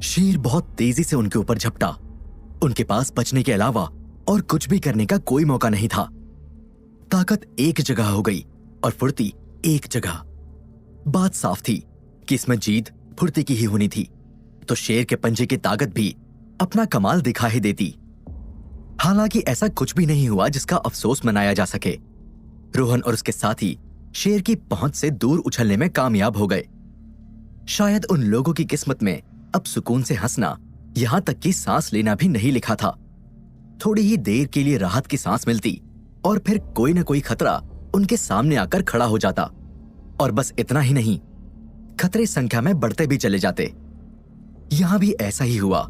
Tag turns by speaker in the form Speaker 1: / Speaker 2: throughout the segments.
Speaker 1: शेर बहुत तेजी से उनके ऊपर झपटा। उनके पास बचने के अलावा और कुछ भी करने का कोई मौका नहीं था। ताकत एक जगह हो गई और फुर्ती एक जगह। बात साफ थी कि इसमें जीत फुर्ती की ही होनी थी, तो शेर के पंजे की ताकत भी अपना कमाल दिखा ही देती। हालांकि ऐसा कुछ भी नहीं हुआ जिसका अफसोस मनाया जा सके। रोहन और उसके साथी शेर की पहुंच से दूर उछलने में कामयाब हो गए। शायद उन लोगों की किस्मत में अब सुकून से हंसना, यहां तक कि सांस लेना भी नहीं लिखा था। थोड़ी ही देर के लिए राहत की सांस मिलती और फिर कोई न कोई खतरा उनके सामने आकर खड़ा हो जाता। और बस इतना ही नहीं, खतरे संख्या में बढ़ते भी चले जाते। यहां भी ऐसा ही हुआ।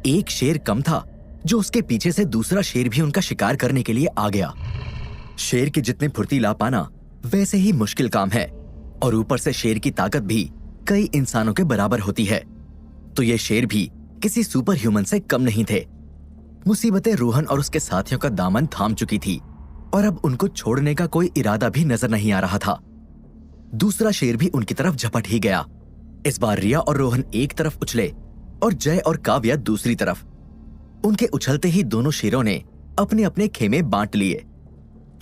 Speaker 1: एक शेर कम था जो उसके पीछे से दूसरा शेर भी उनका शिकार करने के लिए आ गया। शेर की जितनी फुर्ती पाना वैसे ही मुश्किल काम है, और ऊपर से शेर की ताकत भी कई इंसानों के बराबर होती है, तो ये शेर भी किसी सुपर ह्यूमन से कम नहीं थे। मुसीबतें रोहन और उसके साथियों का दामन थाम चुकी थी और अब उनको छोड़ने का कोई इरादा भी नजर नहीं आ रहा था। दूसरा शेर भी उनकी तरफ झपट ही गया। इस बार रिया और रोहन एक तरफ उछले और जय और काव्या दूसरी तरफ। उनके उछलते ही दोनों शेरों ने अपने अपने खेमे बांट लिए।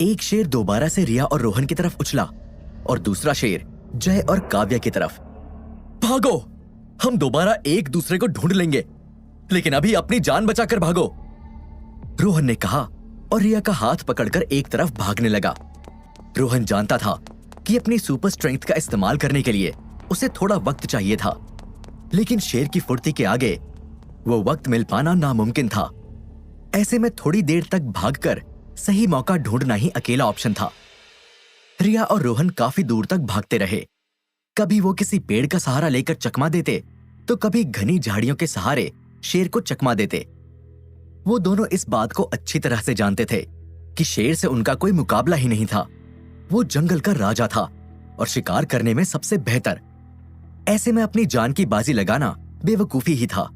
Speaker 1: एक शेर दोबारा से रिया और रोहन की तरफ उछला और दूसरा शेर जय और काव्या की तरफ। भागो, हम दोबारा एक दूसरे को ढूंढ लेंगे, लेकिन अभी अपनी जान बचाकर भागो, रोहन ने कहा और रिया का हाथ पकड़कर एक तरफ भागने लगा। रोहन जानता था कि अपनी सुपर स्ट्रेंथ का इस्तेमाल करने के लिए उसे थोड़ा वक्त चाहिए था, लेकिन शेर की फुर्ती के आगे वो वक्त मिल पाना नामुमकिन था। ऐसे में थोड़ी देर तक भागकर सही मौका ढूंढना ही अकेला ऑप्शन था। रिया और रोहन काफी दूर तक भागते रहे। कभी वो किसी पेड़ का सहारा लेकर चकमा देते, तो कभी घनी झाड़ियों के सहारे शेर को चकमा देते। वो दोनों इस बात को अच्छी तरह से जानते थे कि शेर से उनका कोई मुकाबला ही नहीं था। वो जंगल का राजा था और शिकार करने में सबसे बेहतर। ऐसे में अपनी जान की बाजी लगाना बेवकूफी ही था।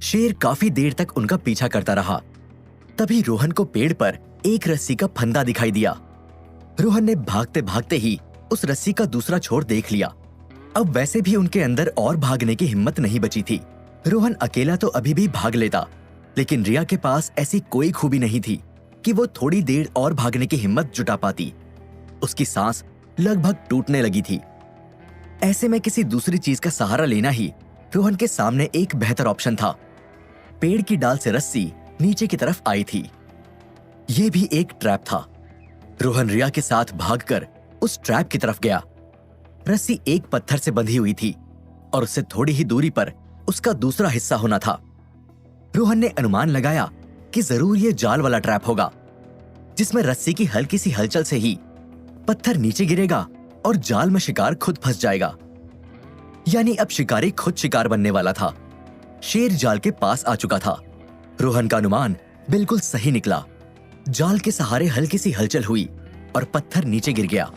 Speaker 1: शेर काफी देर तक उनका पीछा करता रहा। तभी रोहन को पेड़ पर एक रस्सी का फंदा दिखाई दिया। रोहन ने भागते भागते ही उस रस्सी का दूसरा छोर देख लिया। अब वैसे भी उनके अंदर और भागने की हिम्मत नहीं बची थी। रोहन अकेला तो अभी भी भाग लेता, लेकिन रिया के पास ऐसी कोई खूबी नहीं थी कि वो थोड़ी देर और भागने की हिम्मत जुटा पाती। उसकी सांस लगभग टूटने लगी थी। ऐसे में किसी दूसरी चीज का सहारा लेना ही रोहन के सामने एक बेहतर ऑप्शन था। पेड़ की डाल से रस्सी नीचे की तरफ आई थी। यह भी एक ट्रैप था। रोहन रिया के साथ भागकर उस ट्रैप की तरफ गया। रस्सी एक पत्थर से बंधी हुई थी और उससे थोड़ी ही दूरी पर उसका दूसरा हिस्सा होना था। रोहन ने अनुमान लगाया कि जरूर यह जाल वाला ट्रैप होगा, जिसमें रस्सी की हल्की सी हलचल से ही पत्थर नीचे गिरेगा और जाल में शिकार खुद फंस जाएगा। यानी अब शिकारी खुद शिकार बनने वाला था। शेर जाल के पास आ चुका था। रोहन का अनुमान बिल्कुल सही निकला। जाल के सहारे हल्की सी हलचल हुई और पत्थर नीचे गिर गया।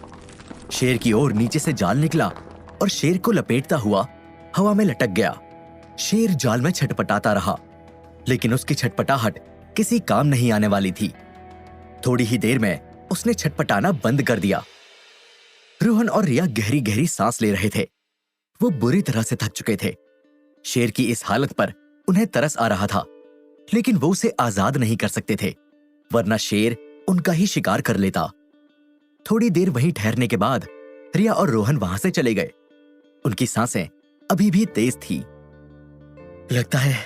Speaker 1: शेर की ओर नीचे से जाल निकला और शेर को लपेटता हुआ हवा में लटक गया। शेर जाल में छटपटाता रहा, लेकिन उसकी छटपटाहट किसी काम नहीं आने वाली थी। थोड़ी ही देर में उसने छटपटाना बंद कर दिया। रोहन और रिया गहरी गहरी सांस ले रहे थे। वो बुरी तरह से थक चुके थे। शेर की इस हालत पर उन्हें तरस आ रहा था, लेकिन वो उसे आजाद नहीं कर सकते थे, वरना शेर उनका ही शिकार कर लेता। थोड़ी देर वहीं ठहरने के बाद रिया और रोहन वहां से चले गए। उनकी सांसें अभी भी तेज थी। लगता है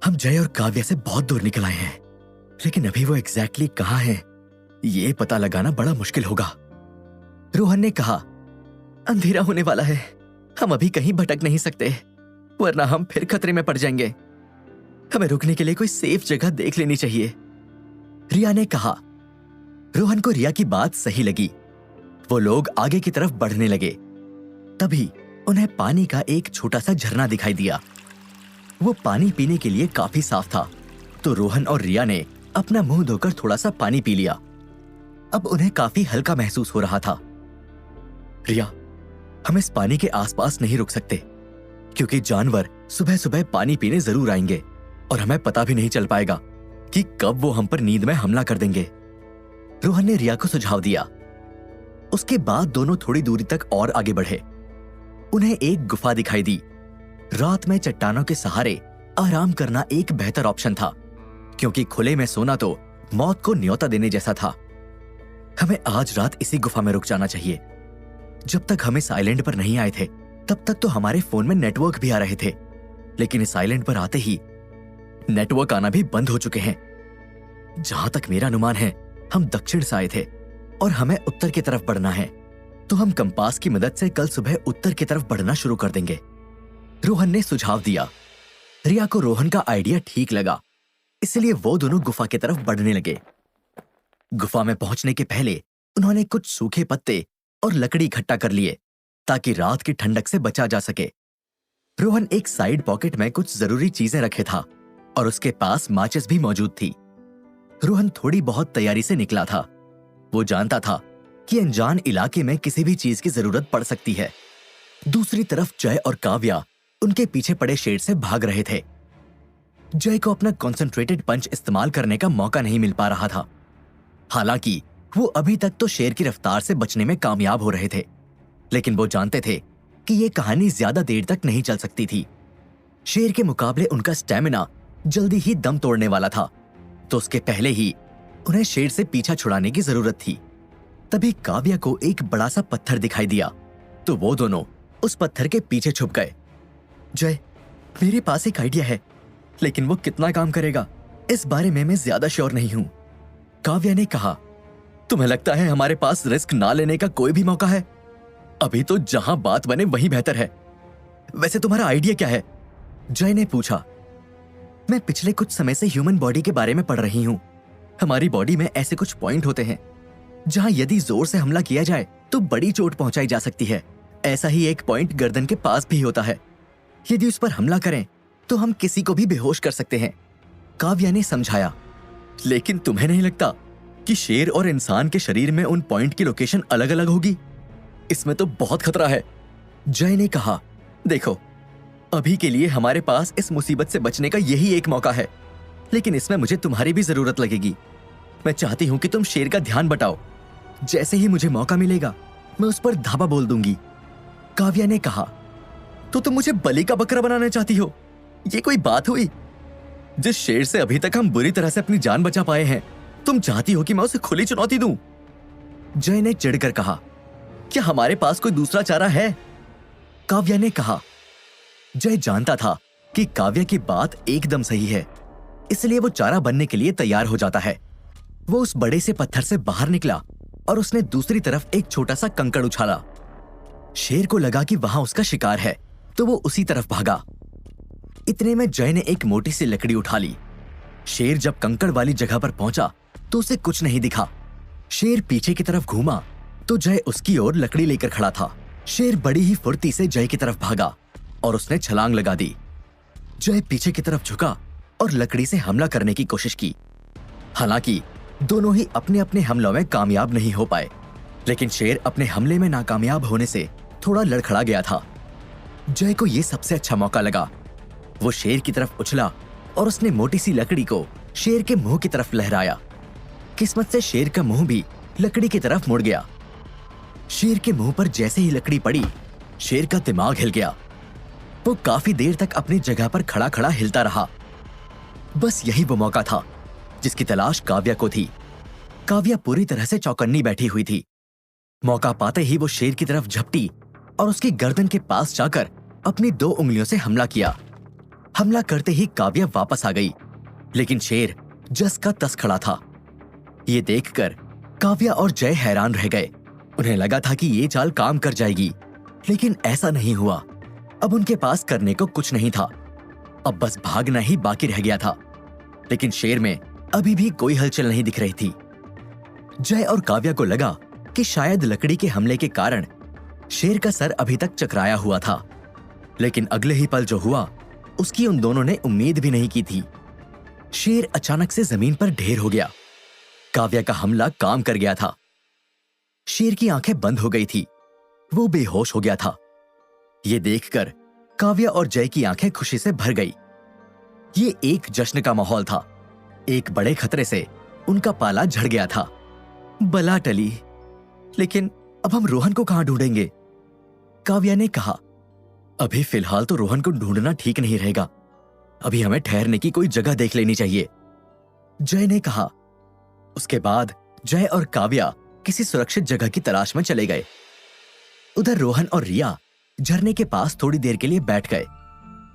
Speaker 1: हम जय और काव्या से बहुत दूर निकल आए हैं, लेकिन अभी वो एग्जैक्टली कहां हैं, ये पता लगाना बड़ा मुश्किल होगा, रोहन ने कहा। अंधेरा होने वाला है, हम अभी कहीं भटक नहीं सकते, वरना हम फिर खतरे में पड़ जाएंगे। हमें रुकने के लिए कोई सेफ जगह देख लेनी चाहिए, रिया ने कहा। रोहन को रिया की बात सही लगी। वो लोग आगे की तरफ बढ़ने लगे। तभी उन्हें पानी का एक छोटा सा झरना दिखाई दिया। वो पानी पीने के लिए काफी साफ था, तो रोहन और रिया ने अपना मुंह धोकर थोड़ा सा पानी पी लिया। अब उन्हें काफी हल्का महसूस हो रहा था। रिया, हम इस पानी के आसपास नहीं रुक सकते, क्योंकि जानवर सुबह सुबह पानी पीने जरूर आएंगे और हमें पता भी नहीं चल पाएगा कि कब वो हम पर नींद में हमला कर देंगे, रोहन ने रिया को सुझाव दिया। उसके बाद दोनों थोड़ी दूरी तक और आगे बढ़े। उन्हें एक गुफा दिखाई दी। रात में चट्टानों के सहारे आराम करना एक बेहतर ऑप्शन था, क्योंकि खुले में सोना तो मौत को न्योता देने जैसा था। हमें आज रात इसी गुफा में रुक जाना चाहिए। जब तक हम इस आइलैंड पर नहीं आए थे तब तक तो हमारे फोन में नेटवर्क भी आ रहे थे, लेकिन इस आइलैंड पर आते ही नेटवर्क आना भी बंद हो चुके हैं। जहां तक मेरा अनुमान है, हम दक्षिण से आए थे और हमें उत्तर की तरफ बढ़ना है, तो हम कंपास की मदद से कल सुबह उत्तर की तरफ बढ़ना शुरू कर देंगे। रोहन ने सुझाव दिया। रिया को रोहन का आइडिया ठीक लगा, इसलिए वो दोनों गुफा की तरफ बढ़ने लगे। गुफा में पहुंचने के पहले उन्होंने कुछ सूखे पत्ते और लकड़ी इकट्ठा कर लिए ताकि रात की ठंडक से बचा जा सके। रोहन एक साइड पॉकेट में कुछ जरूरी चीजें रखे था और उसके पास माचिस भी मौजूद थी। रोहन थोड़ी बहुत तैयारी से निकला था। वो जानता था कि अनजान इलाके में किसी भी चीज की जरूरत पड़ सकती है। दूसरी तरफ जय और काव्या उनके पीछे पड़े शेर से भाग रहे थे। जय को अपना कॉन्सेंट्रेटेड पंच इस्तेमाल करने का मौका नहीं मिल पा रहा था। हालांकि वो अभी तक तो शेर की रफ्तार से बचने में कामयाब हो रहे थे, लेकिन वो जानते थे कि ये कहानी ज्यादा देर तक नहीं चल सकती थी। शेर के मुकाबले उनका स्टेमिना जल्दी ही दम तोड़ने वाला था, तो उसके पहले ही उन्हें शेर से पीछा छुड़ाने की जरूरत थी। तभी काव्या को एक बड़ा सा पत्थर दिखाई दिया, तो वो दोनों उस पत्थर के पीछे छुप गए। जय, मेरे पास एक आइडिया है, लेकिन वो कितना काम करेगा इस बारे में मैं ज्यादा श्योर नहीं हूं। काव्या ने कहा, तुम्हें लगता है हमारे पास रिस्क ना लेने का कोई भी मौका है? अभी तो जहां बात बने वहीं बेहतर है। वैसे तुम्हारा आइडिया क्या है? जय ने पूछा। मैं पिछले कुछ समय से ह्यूमन बॉडी के बारे में पढ़ रही हूं। हमारी बॉडी में ऐसे कुछ पॉइंट होते हैं जहां यदि जोर से हमला किया जाए तो बड़ी चोट पहुंचाई जा सकती है। ऐसा ही एक पॉइंट गर्दन के पास भी होता है। यदि उस पर हमला करें तो हम किसी को भी बेहोश कर सकते हैं। काव्या ने समझाया। लेकिन तुम्हें नहीं लगता कि शेर और इंसान के शरीर में उन पॉइंट की लोकेशन अलग अलग होगी? इसमें तो बहुत खतरा है। जय ने कहा, देखो, अभी के लिए हमारे पास इस मुसीबत से बचने का यही एक मौका है, लेकिन इसमें मुझे तुम्हारी भी जरूरत लगेगी। मैं चाहती हूं कि तुम शेर का ध्यान बटाओ। जैसे ही मुझे मौका मिलेगा मैं उस पर धावा बोल दूंगी। काव्या ने कहा, तो तुम मुझे बलि का बकरा बनाना चाहती हो? ये कोई बात हुई? जिस शेर से अभी तक हम बुरी तरह से अपनी जान बचा पाए हैं, तुम चाहती हो कि मैं उसे खुली चुनौती दूं? जय ने चिढ़कर कहा, क्या हमारे पास कोई दूसरा चारा है? काव्या ने कहा। जय जानता था कि काव्या की बात एकदम सही है, इसलिए वो चारा बनने के लिए तैयार हो जाता है। वो उस बड़े से पत्थर से बाहर निकला और उसने दूसरी तरफ एक छोटा सा कंकड़ उछाला। शेर को लगा कि वहां उसका शिकार है, तो वो उसी तरफ भागा। इतने में जय ने एक मोटी सी लकड़ी उठा ली। शेर जब कंकड़ वाली जगह पर पहुंचा तो उसे कुछ नहीं दिखा। शेर पीछे की तरफ घूमा तो जय उसकी ओर लकड़ी लेकर खड़ा था। शेर बड़ी ही फुर्ती से जय की तरफ भागा और उसने छलांग लगा दी। जय पीछे की तरफ झुका और लकड़ी से हमला करने की कोशिश की। हालांकि दोनों ही अपने अपने हमलों में कामयाब नहीं हो पाए, लेकिन शेर अपने हमले में नाकामयाब होने से थोड़ा लड़खड़ा गया था। जय को यह सबसे अच्छा मौका लगा। वो शेर की तरफ उछला और उसने मोटी सी लकड़ी को शेर के मुंह की तरफ लहराया। किस्मत से शेर का मुंह भी लकड़ी की तरफ मुड़ गया। शेर के मुंह पर जैसे ही लकड़ी पड़ी, शेर का दिमाग हिल गया। वो काफी देर तक अपनी जगह पर खड़ा खड़ा हिलता रहा। बस यही वो मौका था जिसकी तलाश काव्या को थी। काव्या पूरी तरह से चौकन्नी बैठी हुई थी। मौका पाते ही वो शेर की तरफ झपटी और उसकी गर्दन के पास जाकर अपनी 2 उंगलियों से हमला किया। हमला करते ही काव्या वापस आ गई, लेकिन शेर जस का तस खड़ा था। ये देखकर काव्या और जय हैरान रह गए। उन्हें लगा था कि ये चाल काम कर जाएगी, लेकिन ऐसा नहीं हुआ। अब उनके पास करने को कुछ नहीं था। अब बस भागना ही बाकी रह गया था, लेकिन शेर में अभी भी कोई हलचल नहीं दिख रही थी। जय और काव्या को लगा कि शायद लकड़ी के हमले के कारण शेर का सर अभी तक चकराया हुआ था, लेकिन अगले ही पल जो हुआ उसकी उन दोनों ने उम्मीद भी नहीं की थी। शेर अचानक से जमीन पर ढेर हो गया। काव्या का हमला काम कर गया था। शेर की आंखें बंद हो गई थी। वो बेहोश हो गया था। ये देखकर काव्या और जय की आंखें खुशी से भर गई। ये एक जश्न का माहौल था। एक बड़े खतरे से उनका पाला झड़ गया था। बला टली, लेकिन अब हम रोहन को कहां ढूंढेंगे? काव्या ने कहा। अभी फिलहाल तो रोहन को ढूंढना ठीक नहीं रहेगा। अभी हमें ठहरने की कोई जगह देख लेनी चाहिए, जय ने कहा। उसके बाद जय और काव्या किसी सुरक्षित जगह की तलाश में चले गए। उधर रोहन और रिया झरने के पास थोड़ी देर के लिए बैठ गए।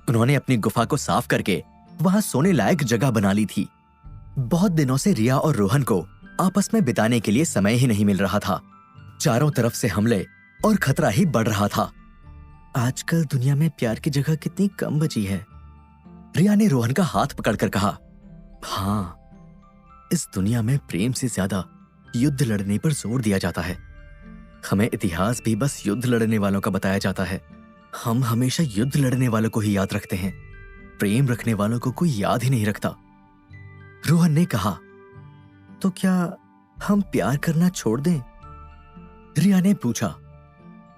Speaker 1: उन्होंने अपनी गुफा को साफ करके वहां सोने लायक जगह बना ली थी। बहुत दिनों से रिया और रोहन को आपस में बिताने के लिए समय ही नहीं मिल रहा था। चारों तरफ से हमले और खतरा ही बढ़ रहा था। आजकल दुनिया में प्यार की जगह कितनी कम बची है, रिया ने रोहन का हाथ पकड़कर कहा। हाँ, इस दुनिया में प्रेम से ज्यादा युद्ध लड़ने पर जोर दिया जाता है। हमें इतिहास भी बस युद्ध लड़ने वालों का बताया जाता है। हम हमेशा युद्ध लड़ने वालों को ही याद रखते हैं, प्रेम रखने वालों को कोई याद ही नहीं रखता, रोहन ने कहा। तो क्या हम प्यार करना छोड़ दें? रिया ने पूछा।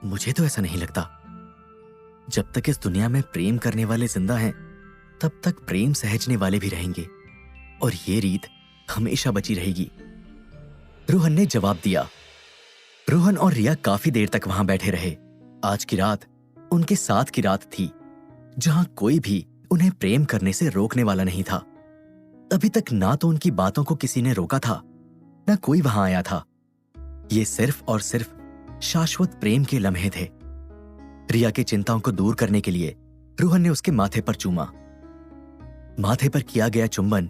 Speaker 1: मुझे तो ऐसा नहीं लगता। जब तक इस दुनिया में प्रेम करने वाले जिंदा हैं, तब तक प्रेम सहजने वाले भी रहेंगे और ये रीत हमेशा बची रहेगी, रोहन ने जवाब दिया। रोहन और रिया काफी देर तक वहां बैठे रहे। आज की रात उनके साथ की रात थी, जहां कोई भी उन्हें प्रेम करने से रोकने वाला नहीं था। अभी तक ना तो उनकी बातों को किसी ने रोका था, ना कोई वहां आया था। ये सिर्फ और सिर्फ शाश्वत प्रेम के लम्हे थे। रिया की चिंताओं को दूर करने के लिए रोहन ने उसके माथे पर चूमा। माथे पर किया गया चुंबन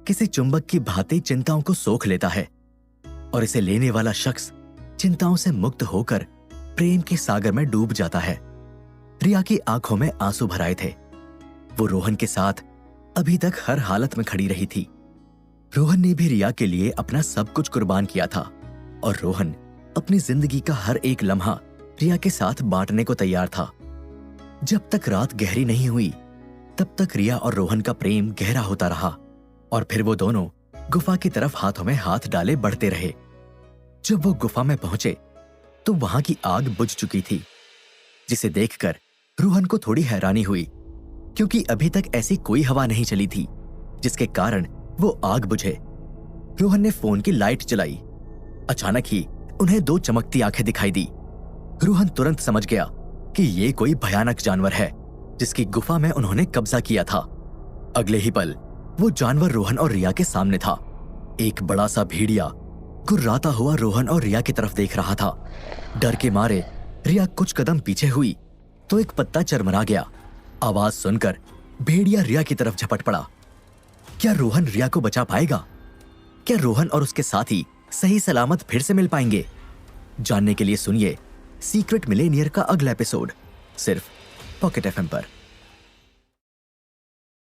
Speaker 1: किसी चुंबक की भांति चिंताओं को सोख लेता है और इसे लेने वाला शख्स चिंताओं से मुक्त होकर प्रेम के सागर में डूब जाता है। रिया की आंखों में आंसू भर आए थे। वो रोहन के साथ अभी तक हर हालत में खड़ी रही थी। रोहन ने भी रिया के लिए अपना सब कुछ कुर्बान किया था और रोहन अपनी जिंदगी का हर एक लम्हा रिया के साथ बांटने को तैयार था। जब तक रात गहरी नहीं हुई, तब तक रिया और रोहन का प्रेम गहरा होता रहा और फिर वो दोनों गुफा की तरफ हाथों में हाथ डाले बढ़ते रहे। जब वो गुफा में पहुंचे तो वहां की आग बुझ चुकी थी, जिसे देखकर रोहन को थोड़ी हैरानी हुई, क्योंकि अभी तक ऐसी कोई हवा नहीं चली थी जिसके कारण वो आग बुझे। रोहन ने फोन की लाइट जलाई। अचानक ही उन्हें दो चमकती आंखें दिखाई दी। रोहन तुरंत समझ गया कि ये कोई भयानक जानवर है जिसकी गुफा में उन्होंने कब्जा किया था। अगले ही पल वो जानवर रोहन और रिया के सामने था। एक बड़ा सा भेड़िया गुर्राता हुआ रोहन और रिया की तरफ देख रहा था। डर के मारे रिया कुछ कदम पीछे हुई तो एक पत्ता चरमरा गया। आवाज सुनकर भेड़िया रिया की तरफ झपट पड़ा। क्या रोहन रिया को बचा पाएगा? क्या रोहन और उसके साथी सही सलामत फिर से मिल पाएंगे? जानने के लिए सुनिए सीक्रेट मिलेनियर का अगला एपिसोड, सिर्फ पॉकेट एफएम पर।